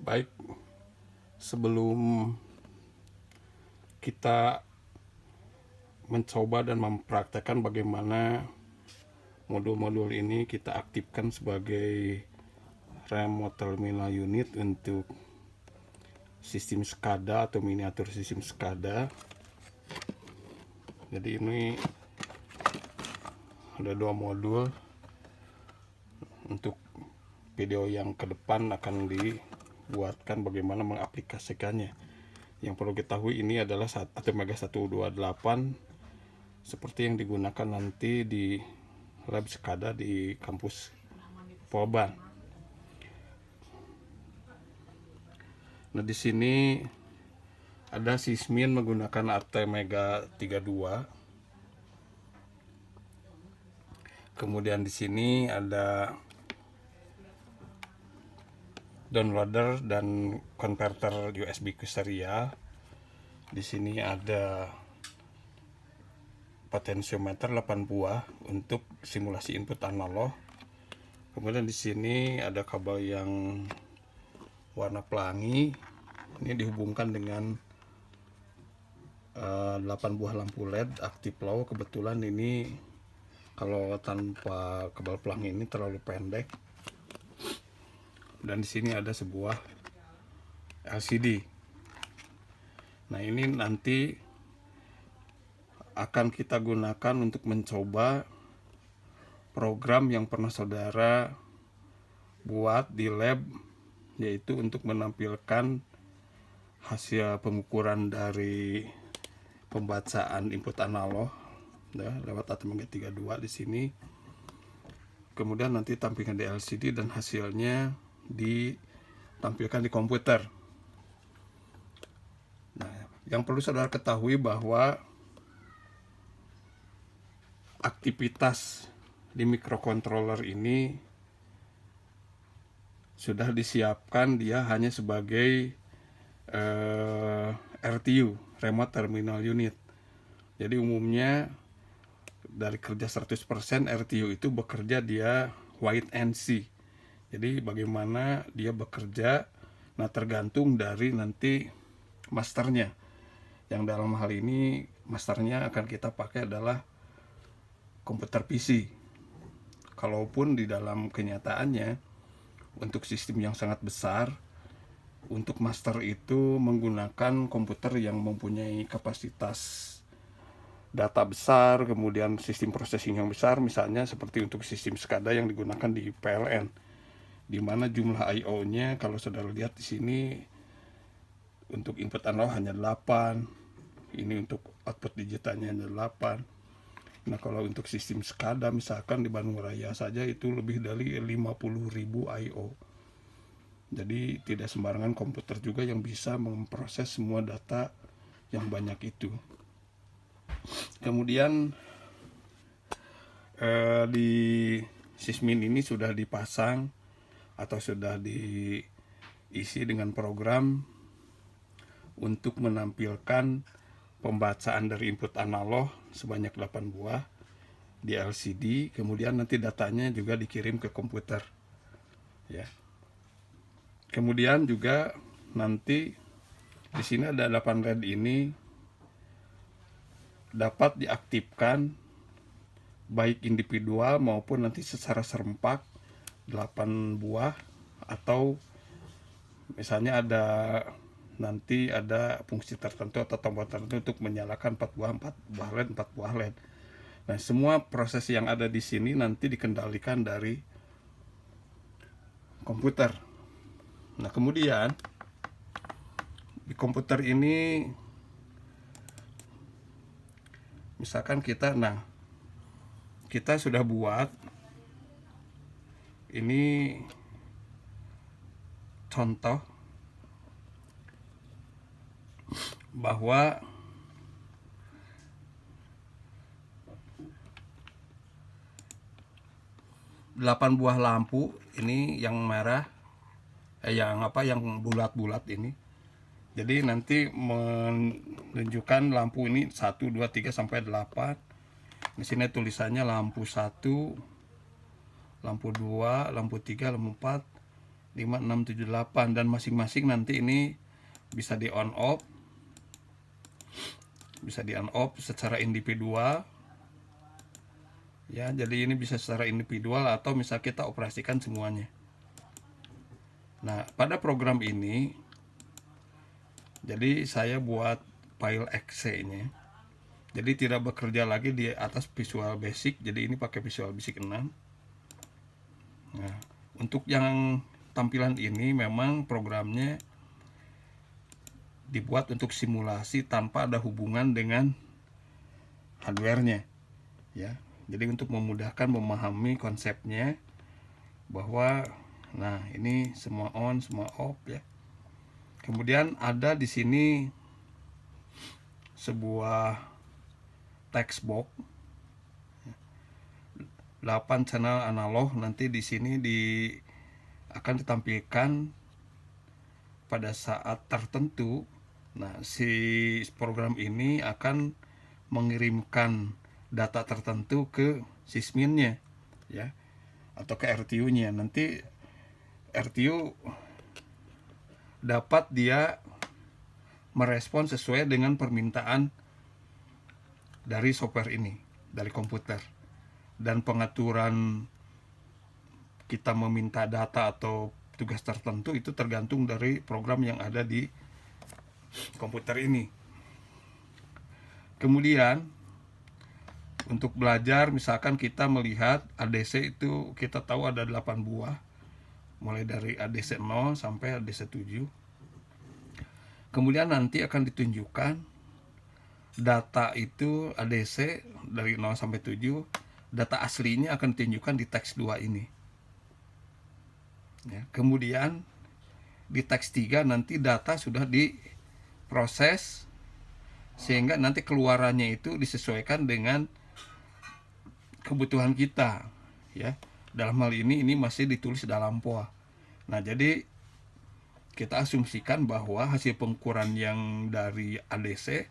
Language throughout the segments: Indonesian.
Baik, sebelum kita mencoba dan mempraktekkan bagaimana modul-modul ini kita aktifkan sebagai remote terminal unit untuk sistem SCADA atau miniatur sistem SCADA. Jadi ini ada dua modul. Untuk video yang ke depan akan dibuatkan bagaimana mengaplikasikannya. Yang perlu ketahui ini adalah ATmega 128 seperti yang digunakan nanti di lab SCADA di kampus Polban. Nah, di sini ada sismin menggunakan ATmega 32. Kemudian di sini ada downloader dan konverter USB ke serial. Di sini ada potensiometer 8 buah untuk simulasi input analog. Kemudian di sini ada kabel yang warna pelangi. Ini dihubungkan dengan 8 buah lampu LED aktif low. Kebetulan ini kalau tanpa kabel pelangi ini terlalu pendek. Dan di sini ada sebuah LCD. Nah, ini nanti akan kita gunakan untuk mencoba program yang pernah saudara buat di lab, yaitu untuk menampilkan hasil pengukuran dari pembacaan input analog ya, lewat ATmega 32 di sini. Kemudian nanti tampilkan di LCD dan hasilnya ditampilkan di komputer. Nah, yang perlu saudara ketahui bahwa aktivitas di microcontroller ini sudah disiapkan, dia hanya sebagai RTU, remote terminal unit. Jadi umumnya dari kerja 100% RTU itu bekerja dia wait and see. Jadi bagaimana dia bekerja, nah tergantung dari nanti masternya. Yang dalam hal ini masternya akan kita pakai adalah komputer PC. Kalaupun di dalam kenyataannya untuk sistem yang sangat besar, untuk master itu menggunakan komputer yang mempunyai kapasitas data besar, kemudian sistem processing yang besar, misalnya seperti untuk sistem SCADA yang digunakan di PLN. Di mana jumlah I/O-nya kalau saudara lihat di sini untuk input analog hanya 8, ini untuk output digitalnya hanya 8. Nah, kalau untuk sistem SCADA misalkan di Bandung Raya saja itu lebih dari 50.000 I/O. Jadi tidak sembarangan komputer juga yang bisa memproses semua data yang banyak itu. Kemudian di sismin ini sudah dipasang atau sudah diisi dengan program untuk menampilkan pembacaan dari input analog sebanyak 8 buah di LCD. Kemudian nanti datanya juga dikirim ke komputer ya. Kemudian juga nanti di sini ada 8 LED ini dapat diaktifkan baik individual maupun nanti secara serempak 8 buah, atau misalnya nanti ada fungsi tertentu atau tombol tertentu untuk menyalakan 4 buah LED, 4 buah LED. Nah, semua proses yang ada di sini nanti dikendalikan dari komputer. Nah, kemudian di komputer ini misalkan kita sudah buat ini contoh bahwa delapan buah lampu ini yang merah, yang bulat-bulat ini. Jadi nanti menunjukkan lampu ini 1, 2, 3 sampai 8. Di sini tulisannya lampu 1, lampu 2, lampu 3, lampu 4, 5, 6, 7, 8, dan masing-masing nanti ini bisa di on off. Bisa di on off secara individual. Ya, jadi ini bisa secara individual atau misal kita operasikan semuanya. Nah, pada program ini jadi saya buat file exe-nya. Jadi tidak bekerja lagi di atas Visual Basic, jadi ini pakai Visual Basic 6. Nah, untuk yang tampilan ini memang programnya dibuat untuk simulasi tanpa ada hubungan dengan hardware-nya, ya. Jadi untuk memudahkan memahami konsepnya bahwa nah ini semua on, semua off ya. Kemudian ada di sini sebuah text box 8 channel analog, nanti di sini akan ditampilkan pada saat tertentu. Nah, si program ini akan mengirimkan data tertentu ke sysminnya ya, atau ke RTU-nya. Nanti RTU dapat dia merespon sesuai dengan permintaan dari software ini, dari komputer. Dan pengaturan kita meminta data atau tugas tertentu itu tergantung dari program yang ada di komputer ini. Kemudian untuk belajar, misalkan kita melihat ADC itu kita tahu ada 8 buah, mulai dari ADC 0 sampai ADC 7. Kemudian nanti akan ditunjukkan data itu ADC dari 0 sampai 7, data aslinya akan ditunjukkan di teks 2 ini. Ya, kemudian di teks 3 nanti data sudah diproses sehingga nanti keluarannya itu disesuaikan dengan kebutuhan kita, ya. Dalam hal ini masih ditulis dalam POA. Nah, jadi kita asumsikan bahwa hasil pengukuran yang dari ADC,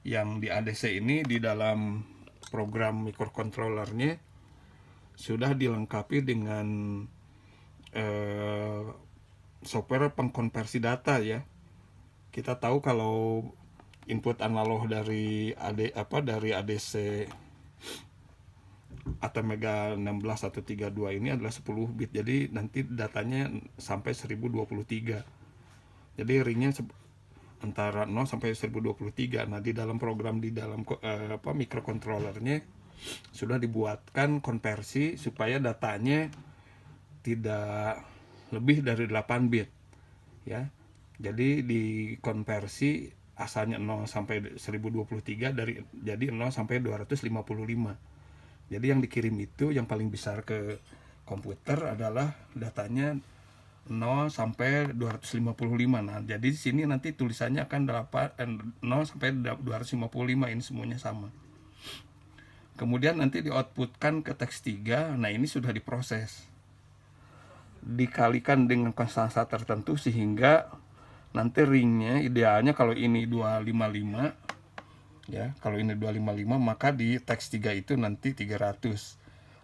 yang di ADC ini di dalam program microcontrollernya sudah dilengkapi dengan software pengkonversi data ya. Kita tahu kalau input analog dari dari ADC Atmega 16132 ini adalah 10 bit. Jadi nanti datanya sampai 1023. Jadi ringnya antara 0 sampai 1023. Nah, di dalam program di dalam microcontrollernya sudah dibuatkan konversi supaya datanya tidak lebih dari 8 bit ya. Jadi dikonversi asalnya 0 sampai 1023 jadi 0 sampai 255. Jadi yang dikirim itu yang paling besar ke komputer adalah datanya 0 sampai 255. Nah, jadi di sini nanti tulisannya akan 0 sampai 255, ini semuanya sama. Kemudian nanti di-outputkan ke teks 3. Nah, ini sudah diproses. Dikalikan dengan konstanta tertentu sehingga nanti ringnya idealnya kalau ini 255 ya, kalau ini 255 maka di teks 3 itu nanti 300.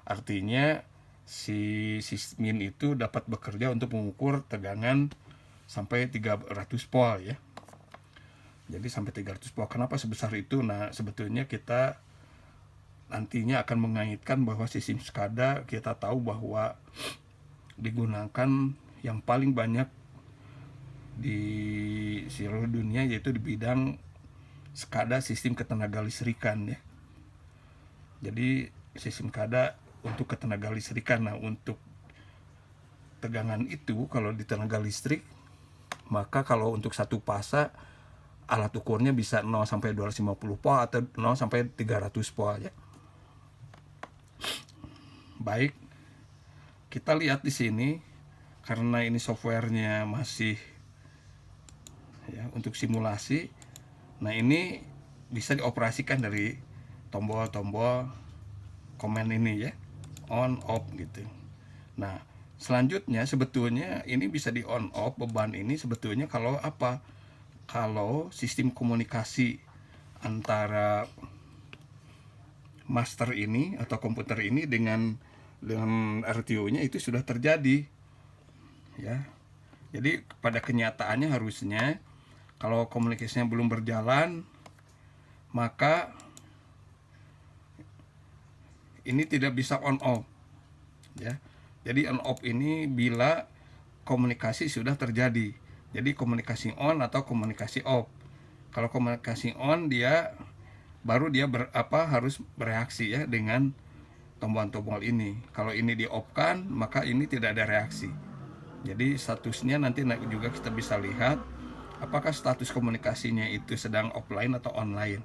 Artinya si sysmin itu dapat bekerja untuk mengukur tegangan sampai 300 volt ya. Jadi sampai 300 volt. Kenapa sebesar itu? Nah, sebetulnya kita nantinya akan mengaitkan bahwa sistem SCADA kita tahu bahwa digunakan yang paling banyak di seluruh dunia, yaitu di bidang SCADA, sistem ketenaga listrikan ya. Jadi sistem SCADA untuk ketenaga listrikan. Nah, untuk tegangan itu kalau di tenaga listrik, maka kalau untuk satu fase alat ukurnya bisa 0 sampai 250 volt atau 0 sampai 300 volt ya. Baik, kita lihat di sini karena ini softwarenya masih ya untuk simulasi. Nah, ini bisa dioperasikan dari tombol-tombol command ini ya, on off gitu. Nah, selanjutnya sebetulnya ini bisa di on off beban ini sebetulnya kalau apa? Kalau sistem komunikasi antara master ini atau komputer ini dengan RTU-nya itu sudah terjadi ya. Jadi pada kenyataannya harusnya kalau komunikasinya belum berjalan, maka ini tidak bisa on off, ya. Jadi on off ini bila komunikasi sudah terjadi. Jadi komunikasi on atau komunikasi off. Kalau komunikasi on dia baru dia harus bereaksi ya dengan tombol-tombol ini. Kalau ini di off kan, maka ini tidak ada reaksi. Jadi statusnya nanti juga kita bisa lihat apakah status komunikasinya itu sedang offline atau online.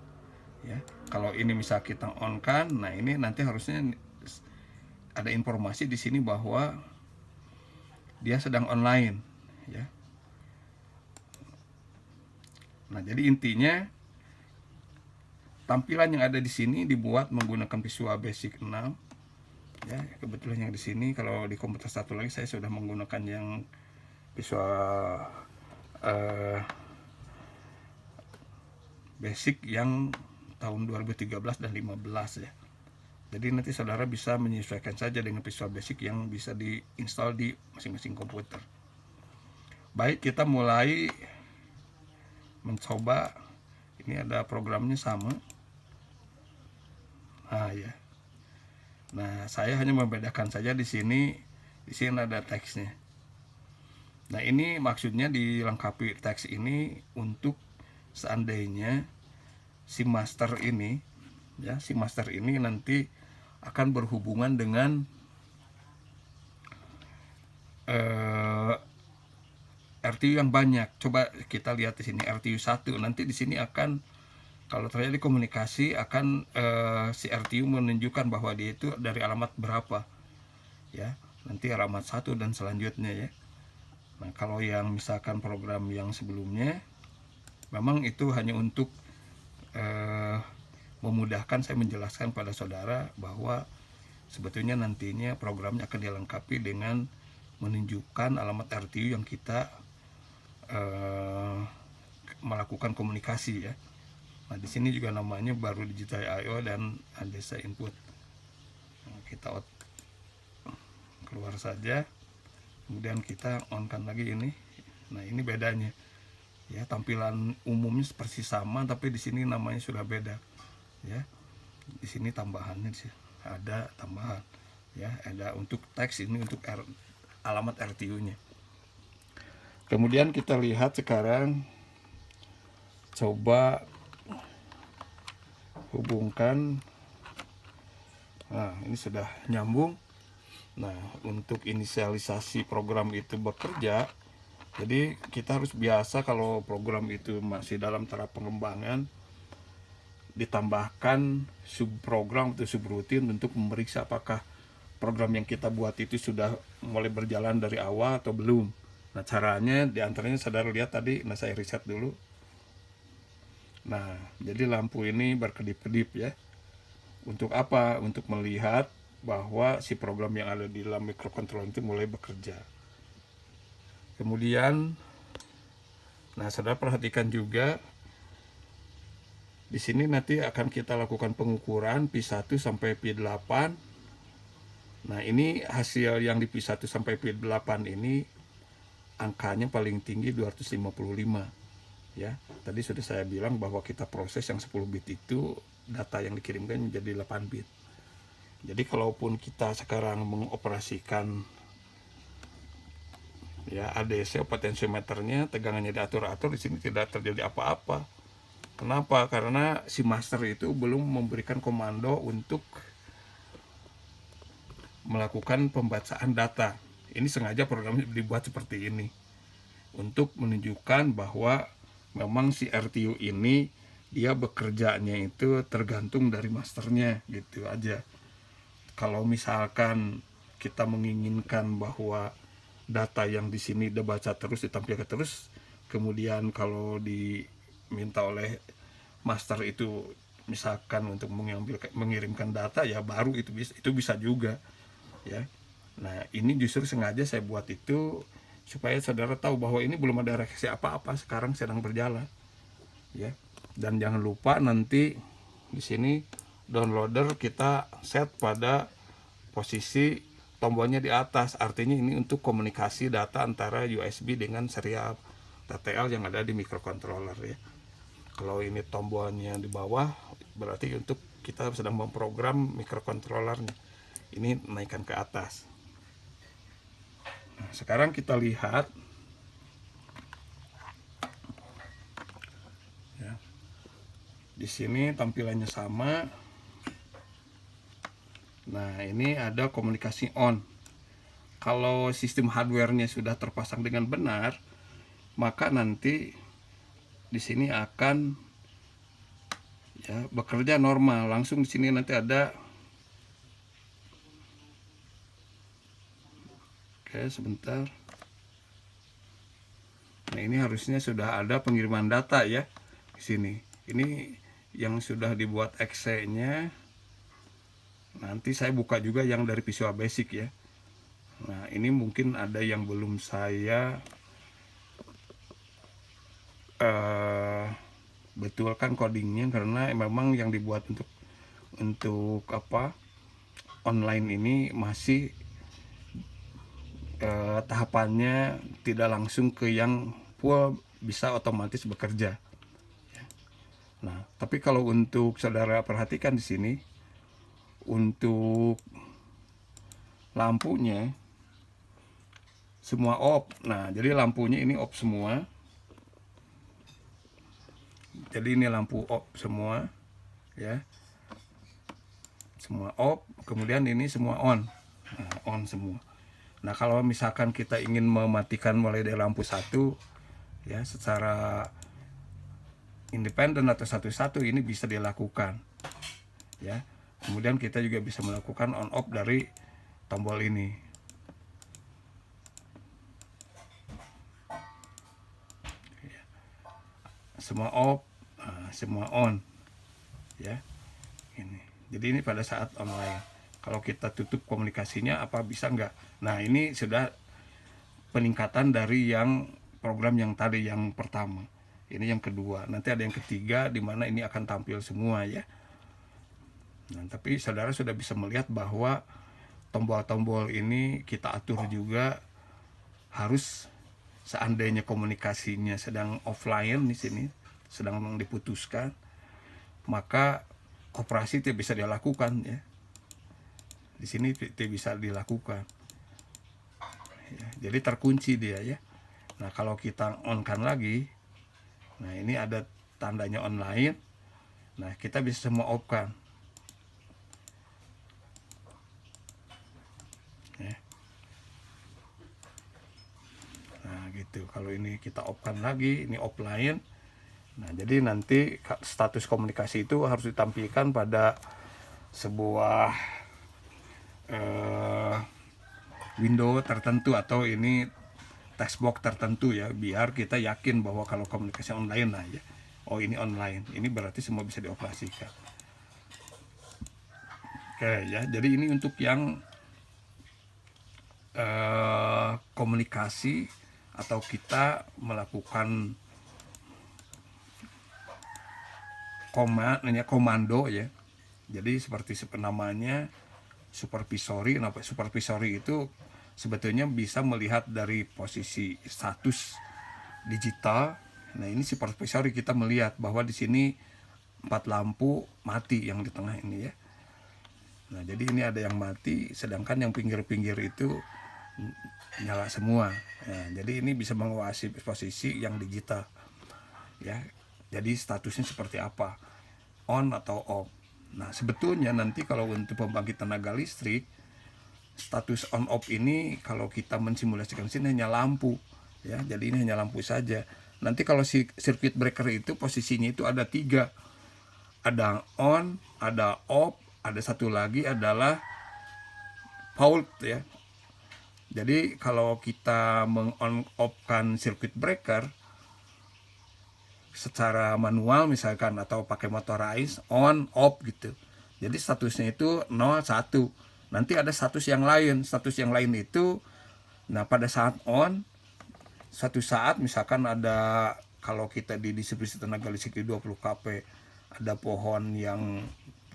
Ya, kalau ini misal kita on kan, nah ini nanti harusnya ada informasi di sini bahwa dia sedang online, ya. Nah, jadi intinya tampilan yang ada di sini dibuat menggunakan Visual Basic 6. Ya, kebetulan yang di sini kalau di komputer satu lagi saya sudah menggunakan yang Visual Basic yang tahun 2013 dan 15 ya. Jadi nanti saudara bisa menyesuaikan saja dengan Visual Basic yang bisa diinstal di masing-masing komputer. Baik, kita mulai mencoba. Ini ada programnya sama. Nah ya. Nah, saya hanya membedakan saja di sini ada teksnya. Nah, ini maksudnya dilengkapi teks ini untuk seandainya si master ini nanti akan berhubungan dengan RTU yang banyak. Coba kita lihat di sini RTU 1. Nanti di sini akan kalau terjadi komunikasi akan si RTU menunjukkan bahwa dia itu dari alamat berapa. Ya, nanti alamat 1 dan selanjutnya ya. Nah, kalau yang misalkan program yang sebelumnya memang itu hanya untuk memudahkan saya menjelaskan pada saudara bahwa sebetulnya nantinya programnya akan dilengkapi dengan menunjukkan alamat RTU yang kita melakukan komunikasi ya. Nah, di sini juga namanya baru digital I/O dan ADC input. Nah, kita keluar saja, kemudian kita on kan lagi ini. Nah, ini bedanya ya, tampilan umumnya seperti sama tapi di sini namanya sudah beda ya. Di sini tambahannya ada tambahan ya, ada untuk teks ini untuk alamat RTU-nya. Kemudian kita lihat sekarang, coba hubungkan. Nah, ini sudah nyambung. Nah, untuk inisialisasi program itu bekerja, jadi kita harus biasa kalau program itu masih dalam tahap pengembangan, ditambahkan subprogram atau subrutin untuk memeriksa apakah program yang kita buat itu sudah mulai berjalan dari awal atau belum. Nah, caranya diantaranya saudara lihat tadi. Nah, saya reset dulu. Nah, jadi lampu ini berkedip-kedip ya. Untuk apa? Untuk melihat bahwa si program yang ada di dalam microcontroller itu mulai bekerja. Kemudian, nah saudara perhatikan juga di sini nanti akan kita lakukan pengukuran P1 sampai P8. Nah, ini hasil yang di P1 sampai P8 ini angkanya paling tinggi 255. Ya, tadi sudah saya bilang bahwa kita proses yang 10 bit itu data yang dikirimkan menjadi 8 bit. Jadi kalaupun kita sekarang mengoperasikan ya ADC potensiometernya, tegangannya diatur-atur, di sini tidak terjadi apa-apa. Kenapa? Karena si master itu belum memberikan komando untuk melakukan pembacaan data. Ini sengaja programnya dibuat seperti ini untuk menunjukkan bahwa memang si RTU ini dia bekerjanya itu tergantung dari masternya, gitu aja. Kalau misalkan kita menginginkan bahwa data yang di sini dibaca terus, ditampilkan terus, kemudian kalau diminta oleh master itu misalkan untuk mengirimkan data, ya baru itu bisa juga ya. Nah, ini justru sengaja saya buat itu supaya saudara tahu bahwa ini belum ada reaksi apa-apa, sekarang sedang berjalan ya. Dan jangan lupa nanti di sini downloader kita set pada posisi tombolnya di atas, artinya ini untuk komunikasi data antara USB dengan serial TTL yang ada di microcontroller ya. Kalau ini tombolnya di bawah, berarti untuk kita sedang memprogram microcontrollernya. Ini naikkan ke atas. Nah, sekarang kita lihat ya. Di sini tampilannya sama. Nah, ini ada komunikasi on. Kalau sistem hardware-nya sudah terpasang dengan benar, maka nanti di sini akan ya bekerja normal. Langsung di sini nanti ada, oke sebentar. Nah, ini harusnya sudah ada pengiriman data ya di sini. Ini yang sudah dibuat exe-nya. Nanti saya buka juga yang dari Visual Basic ya. Nah, ini mungkin ada yang belum saya betulkan codingnya, karena memang yang dibuat untuk apa online ini masih tahapannya tidak langsung ke yang full bisa otomatis bekerja. Nah, tapi kalau untuk saudara perhatikan di sini, untuk lampunya semua off. Nah, jadi lampunya ini off semua. Jadi ini lampu off semua, ya. Semua off. Kemudian ini semua on. Nah, on semua. Nah, kalau misalkan kita ingin mematikan mulai dari lampu satu, ya, secara independen atau satu-satu, ini bisa dilakukan, ya. Kemudian kita juga bisa melakukan on off dari tombol ini. Semua off, semua on, ya. Ini. Jadi ini pada saat online. Kalau kita tutup komunikasinya, apa bisa enggak? Nah, ini sudah peningkatan dari yang program yang tadi yang pertama. Ini yang kedua. Nanti ada yang ketiga di mana ini akan tampil semua ya. Nah, tapi saudara sudah bisa melihat bahwa tombol-tombol ini kita atur juga, harus seandainya komunikasinya sedang offline di sini, sedang diputuskan, maka operasi tidak bisa dilakukan ya. Di sini tidak bisa dilakukan. Ya, jadi terkunci dia ya. Nah, kalau kita on-kan lagi, nah ini ada tandanya online. Nah, kita bisa semua off-kan. Ya. Nah, gitu. Kalau ini kita off-kan lagi, ini offline. Nah, jadi nanti status komunikasi itu harus ditampilkan pada sebuah window tertentu atau ini text box tertentu ya, biar kita yakin bahwa kalau komunikasi online lah ya, oh ini online, ini berarti semua bisa dioperasikan. Oke ya, jadi ini untuk yang komunikasi atau kita melakukan komando ya. Jadi seperti namanya supervisory. Nah, supervisory itu sebetulnya bisa melihat dari posisi status digital. Nah, ini supervisory, kita melihat bahwa di sini 4 lampu mati yang di tengah ini ya. Nah, jadi ini ada yang mati, sedangkan yang pinggir-pinggir itu nyala semua. Nah, jadi ini bisa mengawasi posisi yang digital ya. Jadi statusnya seperti apa, on atau off. Nah, sebetulnya nanti kalau untuk pembangkit tenaga listrik, status on off ini kalau kita mensimulasikan sini hanya lampu ya. Jadi ini hanya lampu saja. Nanti kalau si circuit breaker itu posisinya itu ada 3. Ada on, ada off, ada satu lagi adalah fault ya. Jadi kalau kita meng-on off-kan circuit breaker secara manual misalkan atau pakai motorize, on off gitu. Jadi statusnya itu 0 1. Nanti ada status yang lain. Status yang lain itu, nah pada saat on, suatu saat misalkan ada, kalau kita di distribusi tenaga listrik di 20 kP, ada pohon yang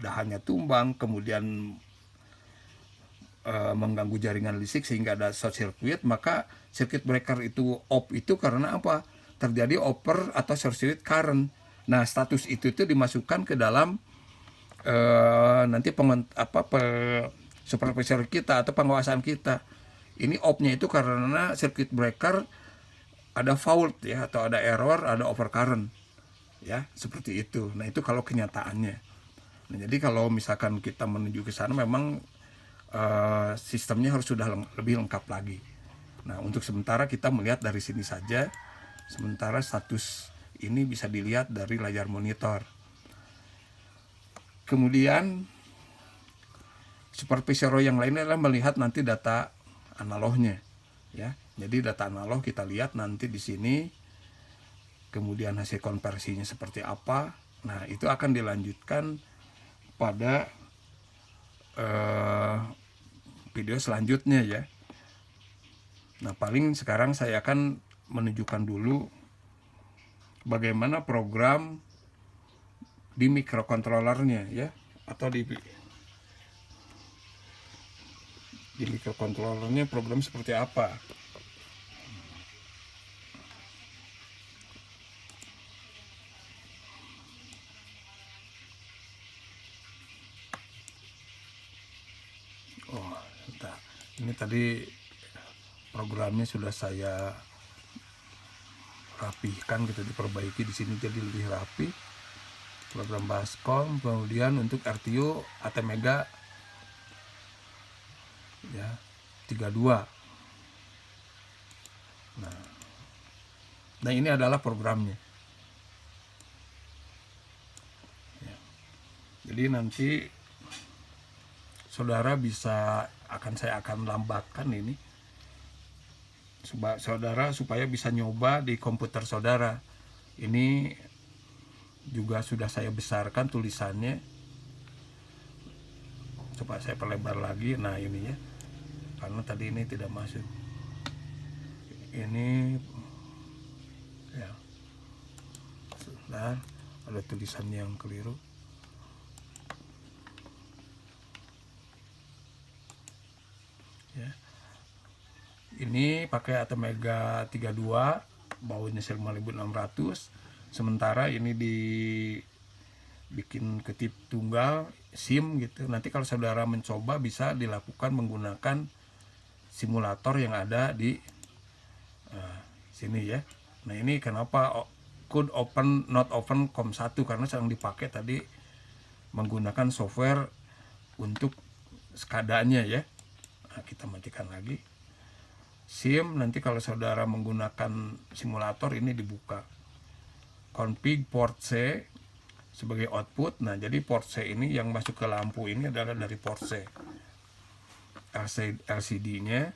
dahannya tumbang, kemudian mengganggu jaringan listrik sehingga ada short circuit, maka circuit breaker itu off itu karena apa? Terjadi over atau short circuit current. Nah, status itu tuh dimasukkan ke dalam nanti supervisor kita atau penguasaan kita. Ini off-nya itu karena circuit breaker ada fault ya, atau ada error, ada overcurrent ya, seperti itu. Nah, itu kalau kenyataannya. Nah, jadi kalau misalkan kita menuju ke sana memang sistemnya harus sudah lebih lengkap lagi. Nah, untuk sementara kita melihat dari sini saja. Sementara status ini bisa dilihat dari layar monitor. Kemudian supervisor yang lainnya adalah melihat nanti data analognya, ya. Jadi data analog kita lihat nanti di sini. Kemudian hasil konversinya seperti apa. Nah, itu akan dilanjutkan pada video selanjutnya ya. Nah, paling sekarang saya akan menunjukkan dulu bagaimana program di microcontrollernya ya, atau di microcontrollernya program seperti apa. Oh, entah. Ini tadi programnya sudah saya rapihkan gitu, diperbaiki di sini jadi lebih rapi. Program Bascom, kemudian untuk RTU ATmega ya 32. Nah, ini adalah programnya. Ya. Jadi nanti saudara saya akan lambatkan ini saudara supaya bisa nyoba di komputer saudara. Ini juga sudah saya besarkan tulisannya. Coba saya perlebar lagi. Nah, ini ya, karena tadi ini tidak masuk. Ini ya, sebentar, ada tulisan yang keliru. Ya. Ini pakai ATmega 32, bautnya 5600. Sementara ini dibikin ketip tunggal SIM gitu. Nanti kalau saudara mencoba bisa dilakukan menggunakan simulator yang ada di sini ya. Nah, ini kenapa could open not open COM1, karena sedang dipakai tadi menggunakan software untuk SCADA-nya ya. Nah, kita matikan lagi SIM. Nanti kalau saudara menggunakan simulator ini dibuka config port C sebagai output. Nah, jadi port C ini yang masuk ke lampu ini adalah dari port C. LCD-nya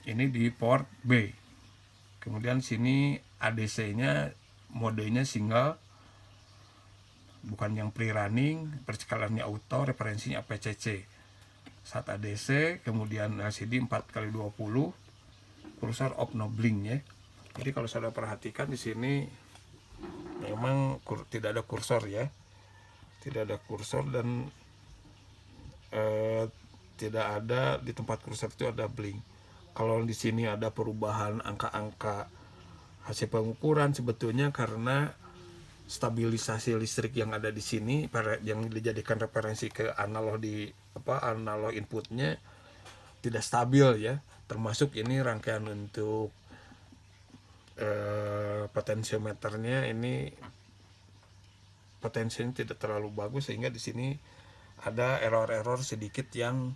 ini di port B. Kemudian sini ADC-nya modenya single, bukan yang pre-running, persekalannya auto, referensinya PCC. Saat ADC, kemudian LCD 4x20, kursor off no blink ya. Jadi kalau saudara perhatikan di sini memang tidak ada kursor ya, tidak ada kursor, dan tidak ada di tempat kursor itu ada blink. Kalau di sini ada perubahan angka-angka hasil pengukuran, sebetulnya karena stabilisasi listrik yang ada di sini yang dijadikan referensi ke analog analog inputnya tidak stabil ya. Termasuk ini rangkaian untuk potensiometernya, ini potensinya tidak terlalu bagus sehingga di sini ada error-error sedikit yang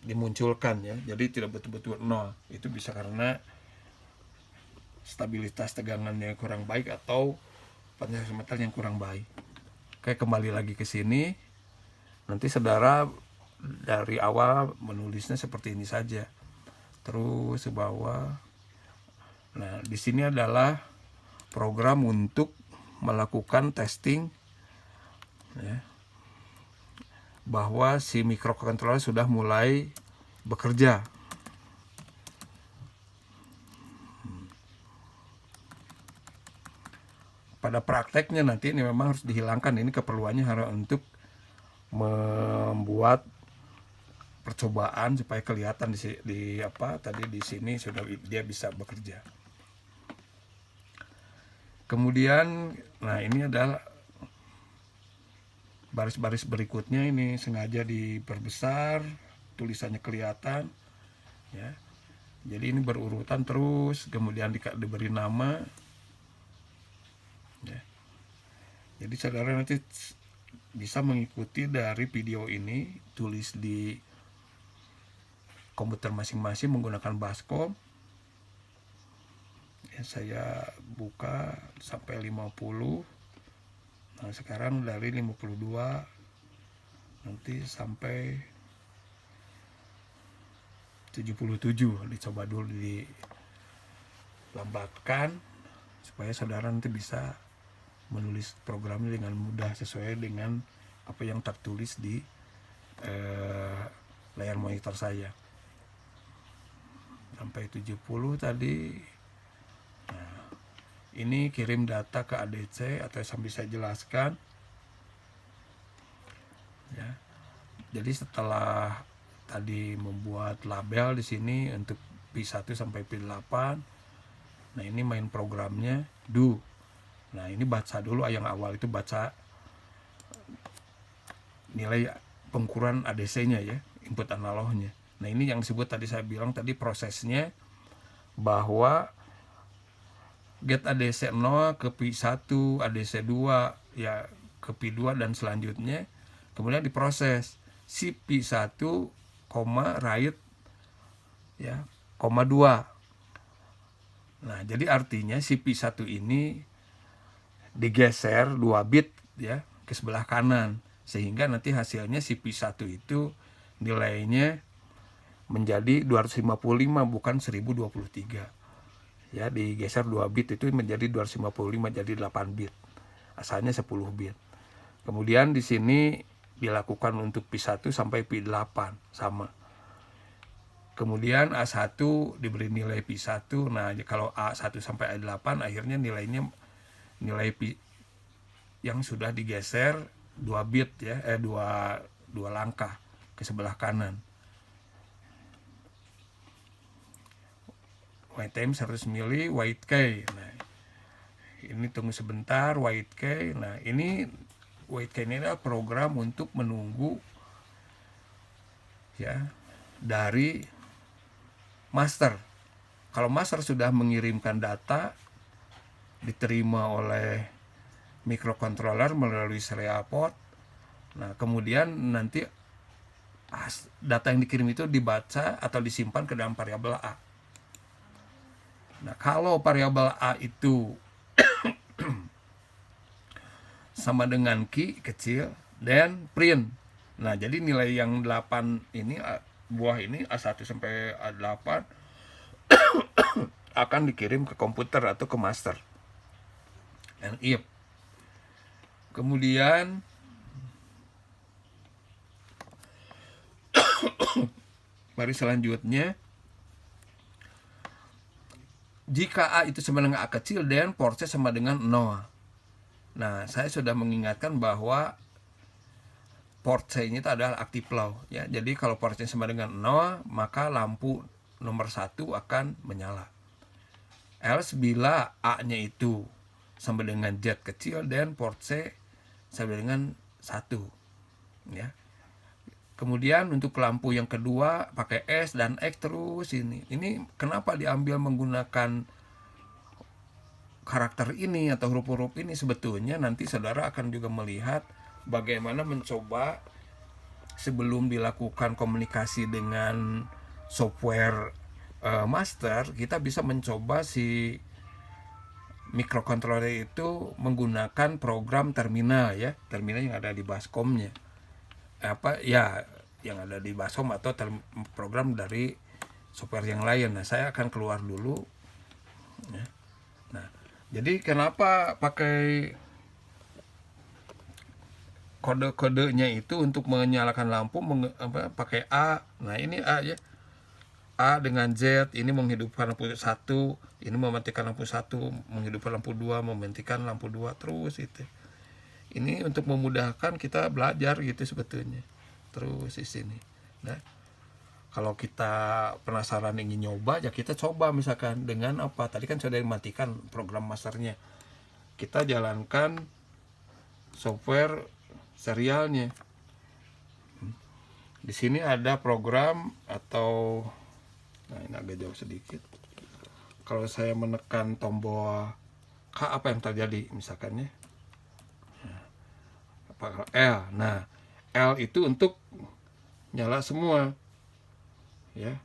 dimunculkan ya. Jadi tidak betul-betul nol. Itu bisa karena stabilitas tegangannya kurang baik atau potensiometer yang kurang baik. Oke, kembali lagi ke sini. Nanti saudara dari awal menulisnya seperti ini saja. Terus ke bawah. Nah, di sini adalah program untuk melakukan testing ya, bahwa si microcontroller sudah mulai bekerja. Pada prakteknya nanti ini memang harus dihilangkan, ini keperluannya harus untuk membuat percobaan supaya kelihatan di sini sudah dia bisa bekerja. Kemudian, nah ini adalah baris-baris berikutnya, ini sengaja diperbesar, tulisannya kelihatan, ya. Jadi ini berurutan terus, kemudian diberi nama, ya. Jadi saudara nanti bisa mengikuti dari video ini, tulis di komputer masing-masing menggunakan Baskom. Ya, saya buka sampai 50. Nah, sekarang dari 52 nanti sampai 77, dicoba dulu dilambatkan supaya saudara nanti bisa menulis programnya dengan mudah sesuai dengan apa yang tertulis di layar monitor saya. Sampai 70 tadi. Nah, ini kirim data ke ADC atau sambil saya jelaskan. Ya. Jadi setelah tadi membuat label di sini untuk P1 sampai P8. Nah, ini main programnya do. Nah, ini baca dulu yang awal itu baca nilai pengukuran ADC-nya ya, input analognya. Nah, ini yang disebut tadi saya bilang tadi prosesnya, bahwa get ADC 0 ke P1, ADC 2 ya ke P2 dan selanjutnya. Kemudian diproses si P1, write ya, 2. Nah, jadi artinya si P1 ini digeser 2 bit ya ke sebelah kanan, sehingga nanti hasilnya si P1 itu nilainya menjadi 255 bukan 1023. Ya, digeser 2 bit itu menjadi 255 jadi 8 bit. Asalnya 10 bit. Kemudian di sini dilakukan untuk P1 sampai P8 sama. Kemudian A1 diberi nilai P1. Nah, kalau A1 sampai A8 akhirnya nilai P yang sudah digeser 2 bit ya, 2 langkah ke sebelah kanan. Wait time 100 mili, wait key. Nah, ini tunggu sebentar, wait key. Nah, ini wait key ini adalah program untuk menunggu ya dari master. Kalau master sudah mengirimkan data, diterima oleh microcontroller melalui serial port. Nah, kemudian nanti data yang dikirim itu dibaca atau disimpan ke dalam variabel A. Nah, kalau variabel A itu sama dengan key kecil, dan print. Nah, jadi nilai yang 8 ini, buah ini A1 sampai A8 akan dikirim ke komputer atau ke master. Dan if. Kemudian baris selanjutnya, jika A itu sama dengan A kecil, dan port C sama dengan 0. Nah, saya sudah mengingatkan bahwa port C ini adalah active low ya. Jadi kalau port C sama dengan 0, maka lampu nomor 1 akan menyala. Else bila A-nya itu sama dengan Z kecil, dan port C sama dengan 1 ya. Kemudian untuk lampu yang kedua pakai S dan X terus ini. Ini kenapa diambil menggunakan karakter ini atau huruf-huruf ini? Sebetulnya nanti saudara akan juga melihat bagaimana mencoba sebelum dilakukan komunikasi dengan software master, kita bisa mencoba si microcontroller itu menggunakan program terminal ya, terminal yang ada di Baskomnya. Yang ada di Baskom atau program dari software yang lain. Nah, saya akan keluar dulu ya. Nah, jadi kenapa pakai kode-kodenya itu untuk menyalakan lampu pakai A. Nah, ini A ya. A dengan Z, ini menghidupkan lampu 1, ini mematikan lampu 1, menghidupkan lampu 2, mematikan lampu 2, terus itu. Ini untuk memudahkan kita belajar gitu sebetulnya. Terus di sini. Nah, Kalau kita penasaran ingin nyoba, ya kita coba misalkan dengan apa? Tadi kan sudah dimatikan program masternya. Kita jalankan software serialnya. Di sini ada program atau, nah ini agak jauh sedikit. Kalau saya menekan tombol K, apa yang terjadi misalkan ya? Apa L? Nah, L itu untuk nyala semua. Ya.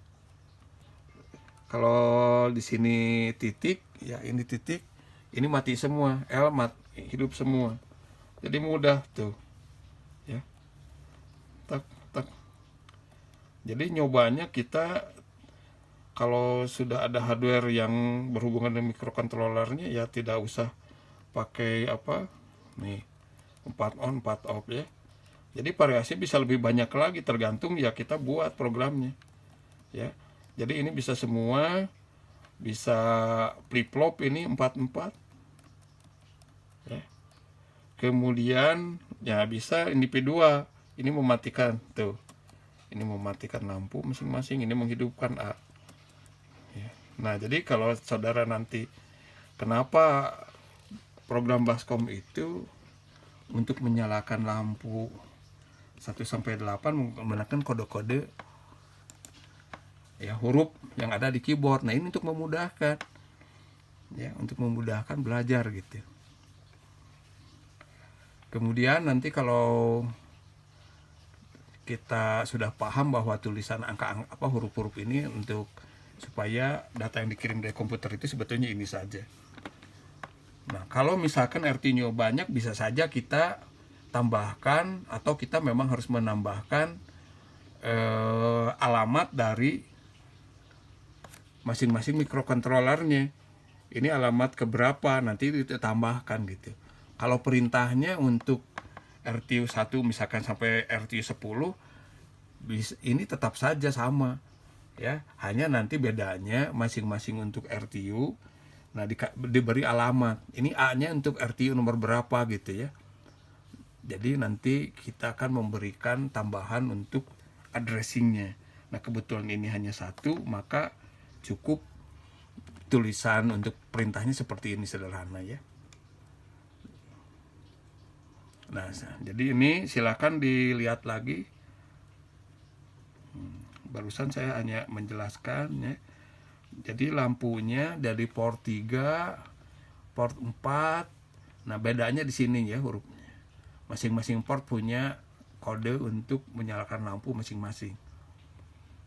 Kalau di sini titik, ya ini titik, ini mati semua, L hidup semua. Jadi mudah tuh. Ya. Tak tak. Jadi nyobanya kita kalau sudah ada hardware yang berhubungan dengan microcontrollernya, ya tidak usah pakai apa? Nih, 4 on 4 off ya. Jadi variasi bisa lebih banyak lagi tergantung ya kita buat programnya. Ya. Jadi ini bisa semua, bisa flip flop ini 4-4 ya. Kemudian ya bisa ini P2, ini mematikan tuh. Ini mematikan lampu masing-masing, ini menghidupkan A. Ya. Nah, jadi kalau saudara nanti kenapa program Baskom itu untuk menyalakan lampu 1 sampai 8 menggunakan kode-kode ya huruf yang ada di keyboard. Nah, ini untuk memudahkan ya, untuk memudahkan belajar gitu. Kemudian nanti kalau kita sudah paham bahwa tulisan angka apa huruf-huruf ini untuk supaya data yang dikirim dari komputer itu sebetulnya ini saja. Nah, kalau misalkan RT-nya banyak, bisa saja kita tambahkan atau kita memang harus menambahkan alamat dari masing-masing microcontrollernya. Ini alamat keberapa, nanti ditambahkan gitu. Kalau perintahnya untuk RTU 1 misalkan sampai RTU 10, ini tetap saja sama ya, hanya nanti bedanya masing-masing untuk RTU. Nah, diberi alamat. Ini A-nya untuk RTU nomor berapa gitu ya. Jadi nanti kita akan memberikan tambahan untuk addressingnya. Nah, kebetulan ini hanya 1, maka cukup tulisan untuk perintahnya seperti ini, sederhana ya. Nah, jadi ini silakan dilihat lagi. Barusan saya hanya menjelaskan ya. Jadi lampunya dari port 3, port 4. Nah, bedanya di sini ya hurufnya. Masing-masing port punya kode untuk menyalakan lampu masing-masing.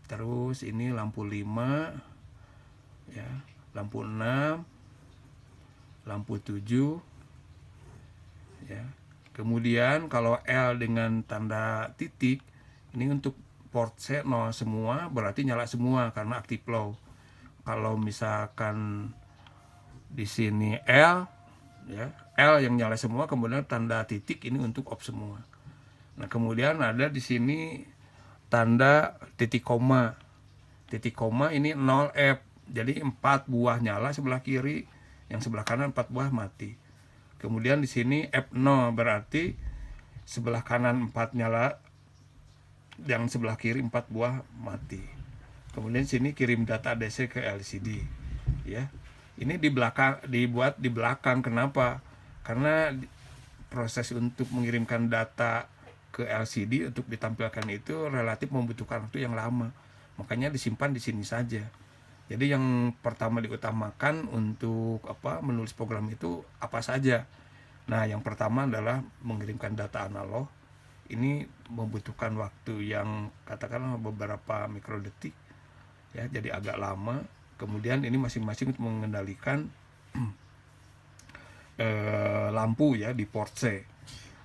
Terus ini lampu 5 ya, lampu 6, lampu 7 ya. Kemudian kalau L dengan tanda titik, ini untuk port C 0 semua, berarti nyala semua karena active low. Kalau misalkan di sini L ya, L yang nyala semua, kemudian tanda titik ini untuk off semua. Nah, kemudian ada di sini tanda titik koma. Titik koma ini 0F. Jadi 4 buah nyala sebelah kiri, yang sebelah kanan 4 buah mati. Kemudian di sini F0 berarti sebelah kanan 4 nyala, yang sebelah kiri 4 buah mati. Kemudian sini kirim data DC ke LCD ya. Ini di belakang, dibuat di belakang. Kenapa? Karena proses untuk mengirimkan data ke LCD untuk ditampilkan itu relatif membutuhkan waktu yang lama. Makanya disimpan di sini saja. Jadi yang pertama diutamakan untuk menulis program itu apa saja. Nah, yang pertama adalah mengirimkan data analog. Ini membutuhkan waktu yang katakanlah beberapa mikrodetik ya, jadi agak lama. Kemudian ini masing-masing untuk mengendalikan lampu ya di port C.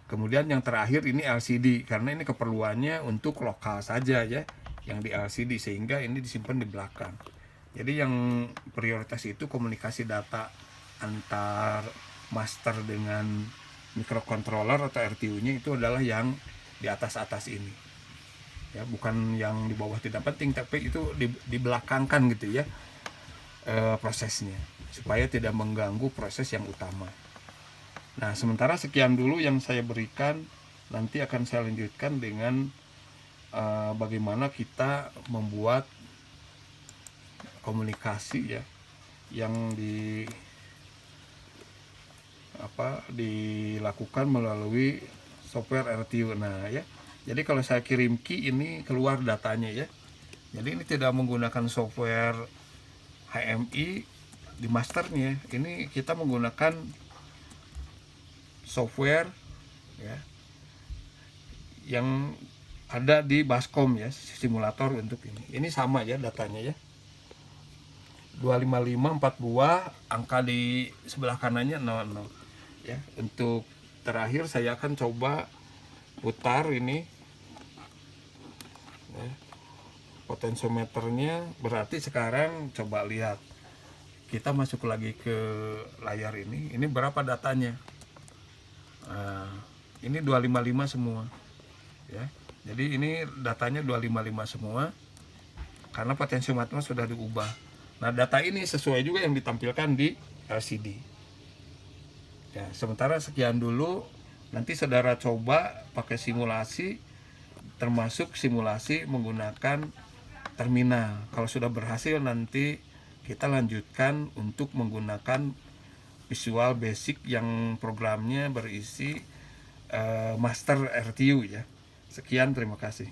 Kemudian yang terakhir ini LCD, karena ini keperluannya untuk lokal saja ya, yang di LCD, sehingga ini disimpan di belakang. Jadi yang prioritas itu komunikasi data antar master dengan microcontroller atau RTU-nya itu adalah yang di atas-atas ini. Ya, bukan yang di bawah tidak penting, tapi itu dibelakangkan gitu ya prosesnya, supaya tidak mengganggu proses yang utama. Nah, sementara sekian dulu yang saya berikan, nanti akan saya lanjutkan dengan bagaimana kita membuat komunikasi ya yang dilakukan melalui software RTU. Nah ya, jadi kalau saya kirim key ini keluar datanya ya. Jadi ini tidak menggunakan software HMI di masternya. Ini kita menggunakan software ya yang ada di Baskom ya, simulator untuk ini. Ini sama ya datanya ya. 255 4 buah, angka di sebelah kanannya 00 ya. Untuk terakhir saya akan coba putar ini ya, potensiometernya. Berarti sekarang coba lihat, kita masuk lagi ke layar ini berapa datanya. Nah, ini 255 semua ya. Jadi ini datanya 255 semua karena potensiometer sudah diubah. Nah, data ini sesuai juga yang ditampilkan di LCD. Ya, sementara sekian dulu. Nanti saudara coba pakai simulasi, termasuk simulasi menggunakan terminal. Kalau sudah berhasil, nanti kita lanjutkan untuk menggunakan Visual Basic yang programnya berisi master RTU ya. Sekian, terima kasih.